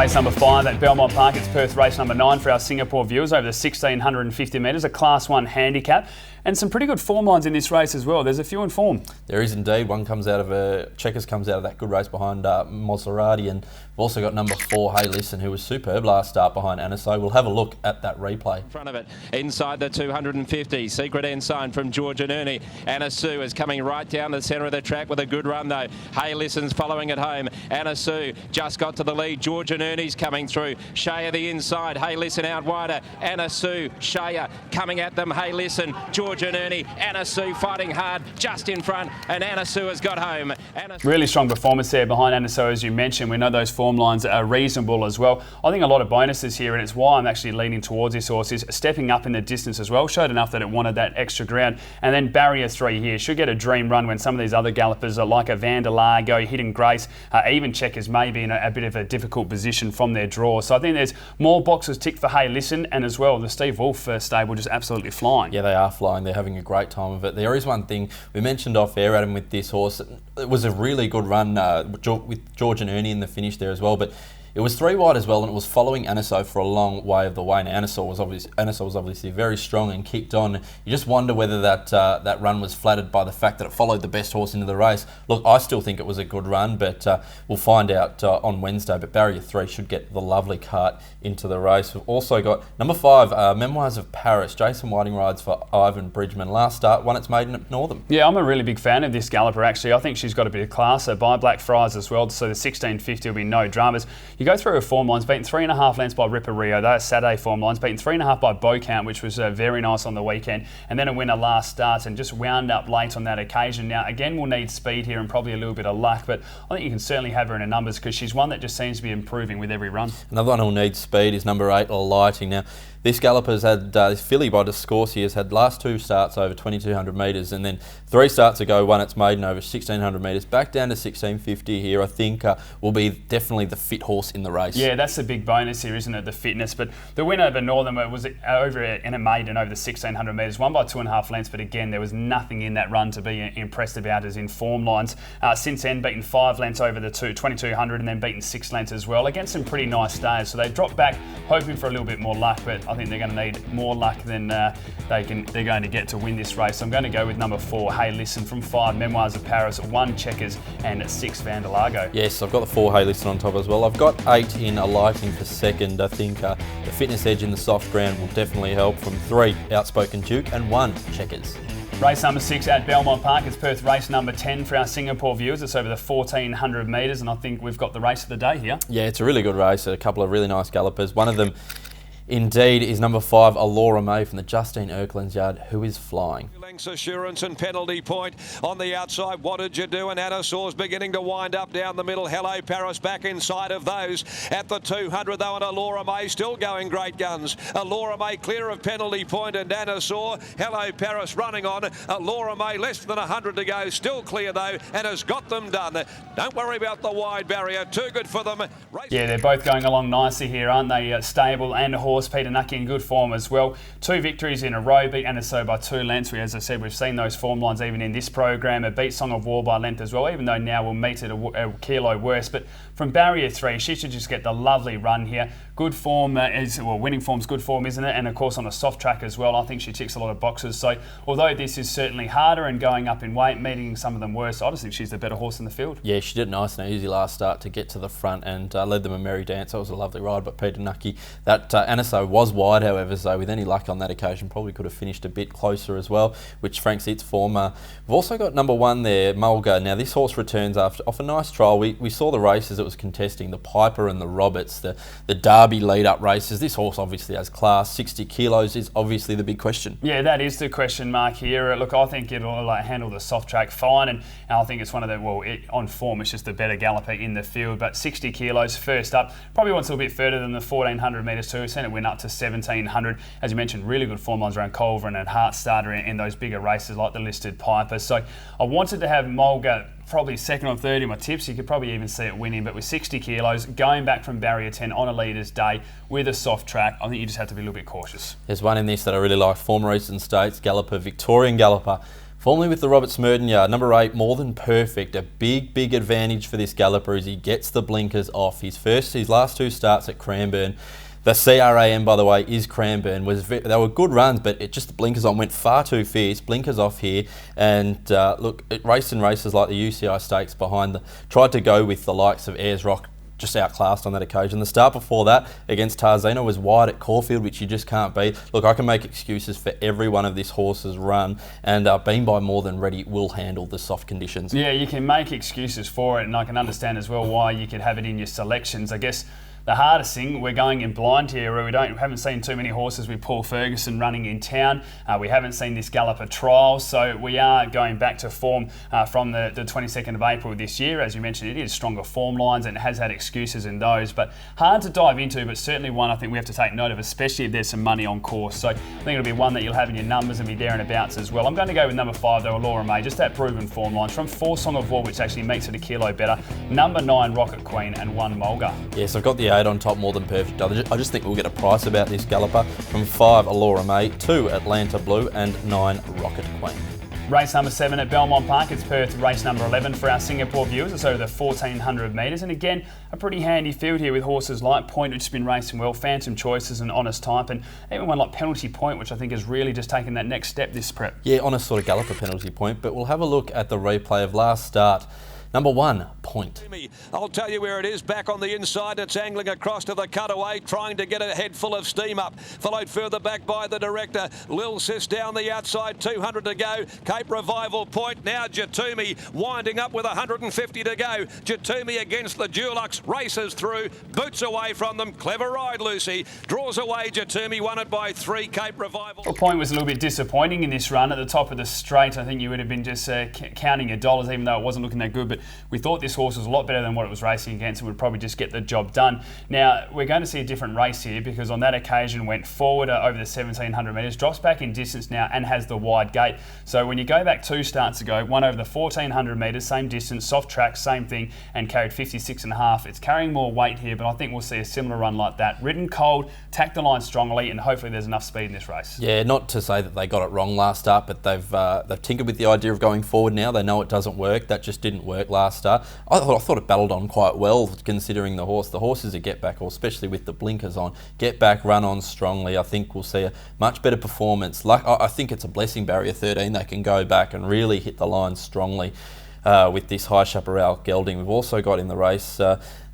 Race number 5 at Belmont Park. It's Perth race number 9 for our Singapore viewers over the 1650 metres, a Class 1 handicap. And some pretty good form lines in this race as well. There's a few in form. There is indeed. One comes out of Checkers comes out of that good race behind Maserati, and we've also got number 4 Hey Listen, who was superb last start behind Aniso. We'll have a look at that replay. In front of it, inside the 250, Secret Ensign from George and Ernie. Anna Sue is coming right down the centre of the track with a good run though. Hey Listen's following at home. Anna Sue just got to the lead. George and Ernie's coming through. Shea the inside. Hey Listen out wider. Anna Sue, Shea coming at them. Hey Listen, George and Ernie. Anna Sue fighting hard just in front, and Anna Sue has got home. Really strong performance there behind Anna Sue, as you mentioned. We know those form lines are reasonable as well. I think a lot of bonuses here, and it's why I'm actually leaning towards this horse, is stepping up in the distance as well. Showed enough that it wanted that extra ground. And then Barrier 3 here should get a dream run when some of these other gallopers are like a Van der Largo, Hidden Grace, even Checkers may be in a bit of a difficult position from their draw. So I think there's more boxes ticked for Hey Listen, and as well the Steve Wolf stable just absolutely flying. Yeah, they are flying. They're having a great time of it. There is one thing we mentioned off air, Adam, with this horse. It was a really good run with George and Ernie in the finish there as well, but it was 3 wide as well, and it was following Aniso for a long way of the way. Now, Aniso was obviously very strong and kicked on. You just wonder whether that run was flattered by the fact that it followed the best horse into the race. Look, I still think it was a good run, but we'll find out on Wednesday. But Barrier 3 should get the lovely cart into the race. We've also got number 5, Memoirs of Paris. Jason Whiting rides for Ivan Bridgman. Last start, won its maiden at Northam. Yeah, I'm a really big fan of this galloper, actually. I think she's got a bit of class. So by Blackfriars as well, so the 1650 will be no dramas. You go through her form lines, beaten 3.5 lengths by Ripper Rio. Those Saturday form lines, beaten 3.5 by Bow Count, which was very nice on the weekend, and then a winner last start, and just wound up late on that occasion. Now, again, we'll need speed here and probably a little bit of luck, but I think you can certainly have her in the numbers because she's one that just seems to be improving with every run. Another one who'll need speed is number 8, Lighting. Now, this galloper's had, this filly by Discorsi has had last 2 starts over 2,200 metres, and then 3 starts ago won its maiden over 1,600 metres. Back down to 1,650 here, I think will be definitely the fit horse in the race. Yeah, that's the big bonus here, isn't it? The fitness. But the winner over Northern was over in a maiden over the 1,600 metres, won by 2.5 lengths. But again, there was nothing in that run to be impressed about as in form lines. Since then, beaten 5 lengths over the 2,200 and then beaten 6 lengths as well against some pretty nice stays. So they dropped back, hoping for a little bit more luck. But I think they're going to need more luck than they're going to get to win this race. So I'm going to go with number 4, Hey Listen, from 5, Memoirs of Paris, 1 Checkers and 6 Van der Largo. Yes, I've got the 4 Hey Listen on top as well. I've got 8 in Lighting for second. I think the fitness edge in the soft ground will definitely help from 3, Outspoken Duke, and 1, Checkers. Race number 6 at Belmont Park. It's Perth race number 10 for our Singapore viewers. It's over the 1,400 metres, and I think we've got the race of the day here. Yeah, it's a really good race. A couple of really nice gallopers. One of them, indeed, is number 5, Alora May from the Justine Erklands yard, who is flying. Assurance and Penalty Point on the outside. What did you do? And Aniso's beginning to wind up down the middle. Hello Paris back inside of those at the 200 though, and Alora May still going great guns. Alora May clear of Penalty Point and Aniso. Hello Paris running on. Alora May less than 100 to go, still clear though, and has got them done. Don't worry about the wide barrier, too good for them. Yeah, they're both going along nicely here, aren't they? Stable and a horse, Pt2 in good form as well. 2 victories in a row, beat Aniso by 2 lengths. As I said, we've seen those form lines even in this program. It beat Song of War by length as well, even though now we'll meet it a kilo worse. But from Barrier 3, she should just get the lovely run here. Good form winning form's good form, isn't it? And of course on a soft track as well. I think she ticks a lot of boxes. So although this is certainly harder and going up in weight, meeting some of them worse, I just think she's the better horse in the field. Yeah, she did nice and easy last start to get to the front and led them a merry dance. That was a lovely ride, but Pt2. That Aniso was wide, however, so with any luck on that occasion, probably could have finished a bit closer as well, which franks its form. We've also got number 1 there, Mulga. Now this horse returns off a nice trial. We saw the races it was contesting, the Piper and the Roberts, the Derby lead-up races. This horse obviously has class. 60 kilos is obviously the big question. Yeah, that is the question mark here. Look, I think it'll handle the soft track fine, and I think it's one of the, on form, it's just a better galloper in the field. But 60 kilos first up, probably wants a little bit further than the 1,400 metres too. We've seen it win up to 1,700. As you mentioned, really good form lines around Culverin and Heartstarter in those bigger races like the listed Piper. So I wanted to have Mulga probably second or third in my tips. You could probably even see it winning, but with 60 kilos, going back from Barrier 10 on a leader's day with a soft track, I think you just have to be a little bit cautious. There's one in this that I really like, former Eastern States galloper, Victorian galloper, Formerly with the Robert Smurden yard, number 8, More Than Perfect. A big advantage for this galloper as he gets the blinkers off. His last 2 starts at Cranbourne. The CRAM, by the way, is Cranbourne. They were good runs, but the blinkers on went far too fierce. Blinkers off here, and look, it raced in races like the UCI Stakes tried to go with the likes of Ayers Rock, just outclassed on that occasion. The start before that against Tarzino was wide at Caulfield, which you just can't beat. Look, I can make excuses for every one of this horse's run, and Being By More Than Ready will handle the soft conditions. Yeah, you can make excuses for it, and I can understand as well why you could have it in your selections. I guess the hardest thing, we're going in blind here, where we haven't seen too many horses with Paul Ferguson running in town. We haven't seen this galloper trial, so we are going back to form from the 22nd of April this year. As you mentioned, it is stronger form lines and it has had excuses in those, but hard to dive into, but certainly one I think we have to take note of, especially if there's some money on course. So I think it'll be one that you'll have in your numbers and be there and abouts as well. I'm going to go with number 5 though, Laura May, just that proven form lines from 4 Song of War, which actually makes it a kilo better, number 9 Rocket Queen, and 1 Mulga. Yes, I've got the 8 on top, More Than Perfect. I just think we'll get a price about this galloper from 5 Allura May, 2 Atlanta Blue, and 9 Rocket Queen. Race number 7 at Belmont Park. It's Perth race number 11 for our Singapore viewers. It's over the 1400 metres, and again a pretty handy field here with horses like Point, which has been racing well, Phantom Choice is an honest type, and even one like Penalty Point, which I think has really just taken that next step this prep. Yeah, honest sort of galloper, Penalty Point, but we'll have a look at the replay of last start. Number 1, Point. I'll tell you where it is. Back on the inside, it's angling across to the cutaway, trying to get a head full of steam up. Followed further back by the director. Lil Sis down the outside, 200 to go. Cape Revival Point. Now Jatumi winding up with 150 to go. Jatumi against the Dulux, races through, boots away from them. Clever ride, Lucy. Draws away Jatumi, won it by 3, Cape Revival. Well, Point was a little bit disappointing in this run at the top of the straight. I think you would have been just counting your dollars, even though it wasn't looking that good, but we thought this horse was a lot better than what it was racing against and would probably just get the job done. Now, we're going to see a different race here because on that occasion went forward over the 1700 metres, drops back in distance now and has the wide gate. So when you go back 2 starts ago, won over the 1400 metres, same distance, soft track, same thing, and carried 56.5. It's carrying more weight here, but I think we'll see a similar run like that. Ridden cold, tacked the line strongly, and hopefully there's enough speed in this race. Yeah, not to say that they got it wrong last start, but they've tinkered with the idea of going forward now. They know it doesn't work. That just didn't work last start. I thought it battled on quite well considering the horse. The horse is a get back, or especially with the blinkers on. Get back, run on strongly. I think we'll see a much better performance. I think it's a blessing, barrier 13. They can go back and really hit the line strongly with this High Chaparral gelding. We've also got in the race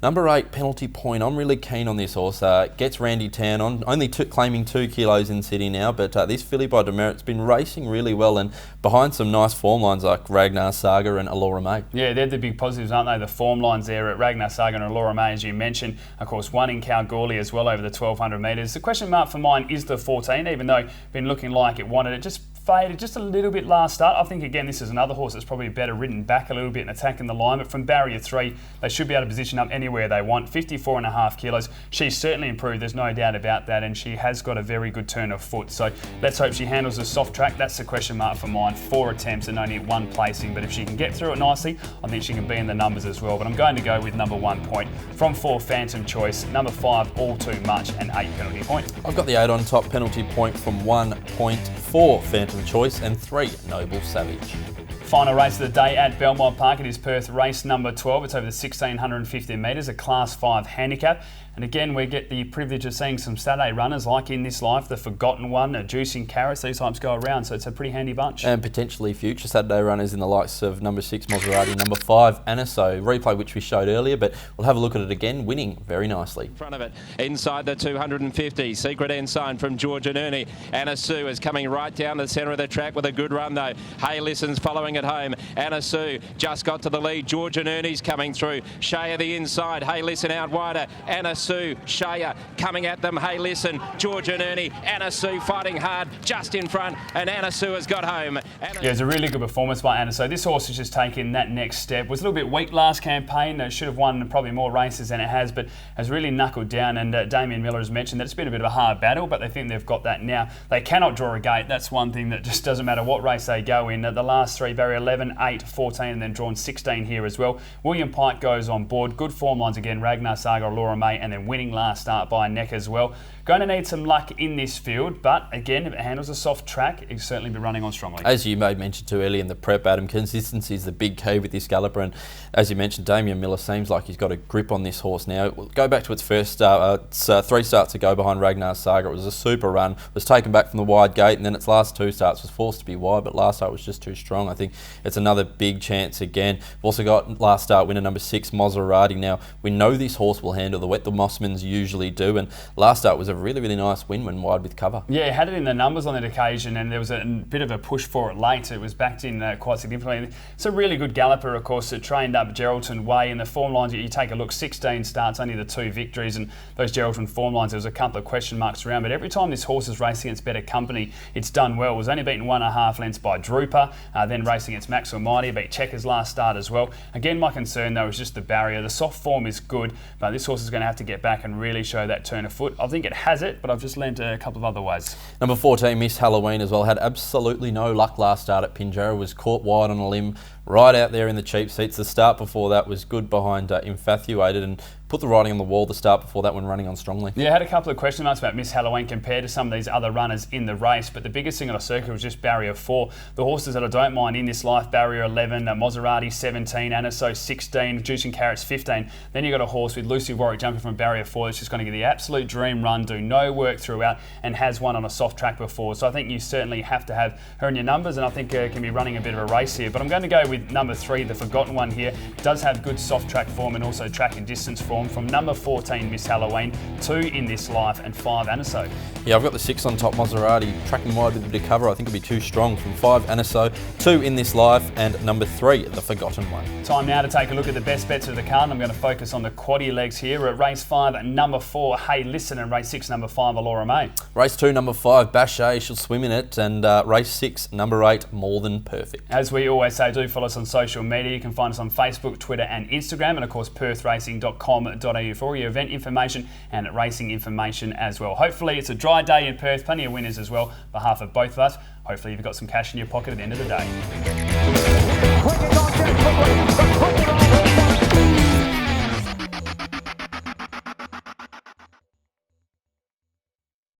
number 8, Penalty Point. I'm really keen on this horse. Gets Randy Tan on, only claiming 2 kilos in city now, but this filly by Demerit's been racing really well and behind some nice form lines like Ragnar Saga and Allura May. Yeah, they're the big positives, aren't they? The form lines there at Ragnar Saga and Allura May, as you mentioned. Of course, one in Kalgoorlie as well over the 1200 metres. The question mark for mine is the 14, even though been looking like it wanted it. Just faded just a little bit last start. I think, again, this is another horse that's probably better ridden back a little bit and attacking the line, but from barrier 3, they should be able to position up anywhere they want. 54.5 kilos. She's certainly improved, there's no doubt about that, and she has got a very good turn of foot. So let's hope she handles the soft track. That's the question mark for mine. 4 attempts and only 1 placing, but if she can get through it nicely, I think she can be in the numbers as well. But I'm going to go with number 1 Point. From 4, Phantom Choice. Number 5, All Too Much, and 8, Penalty Point. I've got the 8 on top, Penalty Point, from 1 Point, 4, Phantom Choice, and 3, Noble Savage. Final race of the day at Belmont Park. It is Perth race number 12. It's over the 1650 metres, a Class 5 handicap. And again, we get the privilege of seeing some Saturday runners, like in this life, the Forgotten One, Juicing Carrots, these types go around, so it's a pretty handy bunch. And potentially future Saturday runners in the likes of number 6, Maserati, number 5, Aniso. Replay which we showed earlier, but we'll have a look at it again, winning very nicely. In front of it, inside the 250, Secret Ensign from George and Ernie. Anna Sue is coming right down the centre of the track with a good run though. Hay Listens following at home. Anna Sue just got to the lead. George and Ernie's coming through. Shea the inside. Hay Listen out wider. Anna Sue, Shea coming at them. Hay Listen, George and Ernie. Anna Sue fighting hard just in front, and Anna Sue has got home. Yeah, it's a really good performance by Anna Sue. This horse has just taken that next step. Was a little bit weak last campaign. It should have won probably more races than it has, but has really knuckled down. And Damien Miller has mentioned that it's been a bit of a hard battle, but they think they've got that now. They cannot draw a gate. That's one thing that just doesn't matter what race they go in. The last 3, barrier 11, 8, 14, and then drawn 16 here as well. William Pike goes on board. Good form lines again. Ragnar Saga, Allura May, and and then winning last start by a neck as well. Going to need some luck in this field, but again, if it handles a soft track, it'll certainly be running on strongly. As you made mention to earlier in the prep, Adam, consistency is the big key with this galloper, and as you mentioned, Damien Miller seems like he's got a grip on this horse now. We'll go back to its first start. It's 3 starts ago behind Ragnar Saga. It was a super run, was taken back from the wide gate, and then its last 2 starts was forced to be wide, but last start was just too strong. I think it's another big chance again. We've also got last start winner number 6, Maserati. Now, we know this horse will handle the wet, the Mossmans usually do, and last start was a really, really nice win when wide with cover. Yeah, it had it in the numbers on that occasion, and there was a bit of a push for it late. It was backed in quite significantly. It's a really good galloper, of course, that trained up Geraldton Way. In the form lines, you take a look, 16 starts, only the 2 victories, and those Geraldton form lines, there was a couple of question marks around, but every time this horse is racing against better company, it's done well. It was only beaten 1.5 lengths by Drooper, then racing against Max Almighty, beat Checkers last start as well. Again, my concern though is just the barrier. The soft form is good, but this horse is going to have to get back and really show that turn of foot. I think it has it, but I've just lent a couple of other ways. Number 14, Miss Halloween as well, had absolutely no luck last start at Pinjarra, was caught wide on a limb, right out there in the cheap seats. The start before that was good behind Infatuated, and put the writing on the wall the start before that when running on strongly. Yeah, I had a couple of question marks about Miss Halloween compared to some of these other runners in the race, but the biggest thing on a circuit was just barrier 4. The horses that I don't mind in this life, barrier 11, Maserati 17, Aniso 16, Juice and Carrots 15. Then you've got a horse with Lucy Warwick jumping from barrier 4 that's just going to get the absolute dream run, do no work throughout, and has won on a soft track before. So I think you certainly have to have her in your numbers, and I think can be running a bit of a race here. But I'm going to go with number 3, the forgotten one here. Does have good soft track form and also track and distance form from number 14, Miss Halloween, 2 in this life, and 5 Aniso. Yeah, I've got the 6 on top, Maserati, tracking wide with a bit of cover. I think it'll be too strong from 5 Aniso, 2 in this life, and number 3, the forgotten one. Time now to take a look at the best bets of the card. I'm going to focus on the quaddie legs here. We're at race 5, number 4, Hey Listen, and race 6, number 5, Alora May. Race 2, number 5, Bache, she'll swim in it, and race 6, number 8, More Than Perfect. As we always say, do follow us on social media. You can find us on Facebook, Twitter and Instagram, and of course perthracing.com.au for all your event information and racing information as well. Hopefully it's a dry day in Perth, plenty of winners as well. On behalf of both of us, hopefully you've got some cash in your pocket at the end of the day.